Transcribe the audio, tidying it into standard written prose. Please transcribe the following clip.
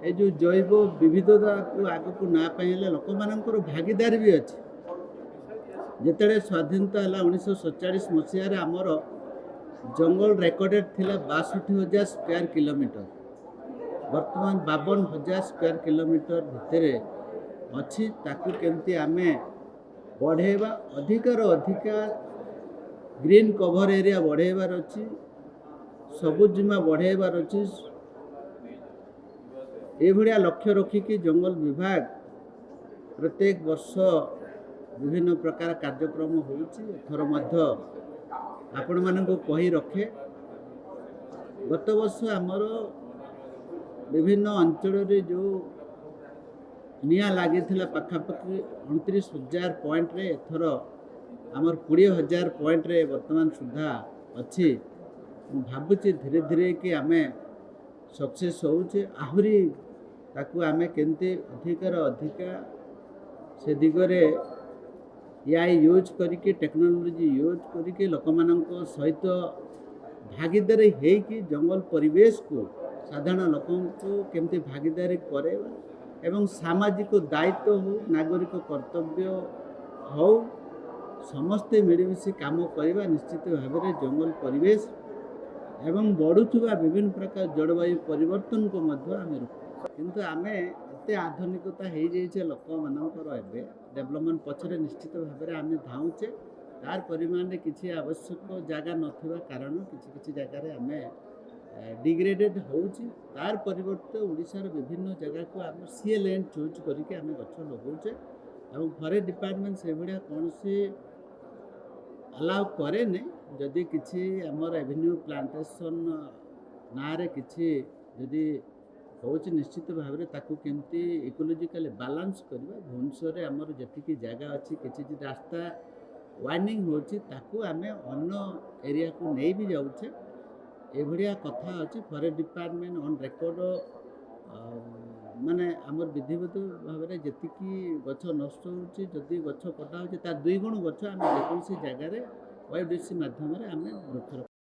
ये जो जैव विविधता को आग को ना लोक मान भागीदारी भी अच्छे जिते स्वाधीनता है 1947 मसीह आमर जंगल रेकर्डेड थिला 62,000 स्क्वायर किलोमीटर वर्तमान 52,000 स्क्वायर किलोमीटर भितर अच्छी ताकू केमती आमे बढ़ेवा अधिकार अधिका ग्रीन कवर एरिया बढ़ेबार अच्छी सबुजिमा बढ़ेबार अच्छी ये लक्ष्य रखिकी जंगल विभाग प्रत्येक वर्ष विभिन्न प्रकार कार्यक्रम होथर आपण मानक कही रखे गत वर्ष आमर विभिन्न अंचल जो निया लगी पाखापाखि 29,000 पॉइंट रे एथर आमर 20,000 पॉइंट रे वर्तमान सुधा अच्छी भावुची धीरे धीरे कि आमे सक्सेस होचे आहरी ताकू आमे केंते अधिकार अधिका से दिगरे AI यूज करिके टेक्नोलोजी यूज करिके लोक मानक सहित भागीदारी हेकि जंगल परिवेश को साधारण लोक को केमती भागीदारी करे एवं सामाजिक दायित्व हो नागरिक कर्तव्य हो समस्ते मिलमिशि काम करवा निश्चित भाव में जंगल परिवेश एवं बढ़ुवा विभिन्न प्रकार जलवायु परिवर्तन को आम किंतु आमे एते आधुनिकता हो जाइए लोक मानकर एवं डेवलपमेंट पछरे निश्चित भाव में आम धाउचे तार परिमाण में किसी आवश्यक जगह नथिबा कारण किसी जगह आम डिग्रेडेड होउची तार परिवर्ते ओडिशार विभिन्न जगह को आम सीए लैंड चूज करके आम गछ लगाऊचे और फॉरेस्ट डिपार्टमेंट से भाया कौन सी अलाउ करे नहीं जदि किसी आमर एवेन्यू प्लांटेशन ना किसी जदि होची निश्चित भाव में ताकू केमती इकोलॉजिकल बैलेंस करबा भुवनेश्वर आमर जतिकी जगह अच्छी किसी रास्ता वार्निंग होची ताकू आमे अन्य एरिया को नहीं भी जाऊचे एभलिया कथा अच्छी फॉरेस्ट डिपार्टमेंट ऑन रेकर्ड माने आमर विधिवत भाव में जी गछ नष्ट होदी गछ कटा हो 2 गुण गछ आम जेकोसी जगार बायोडिसी माध्यम आम वृक्ष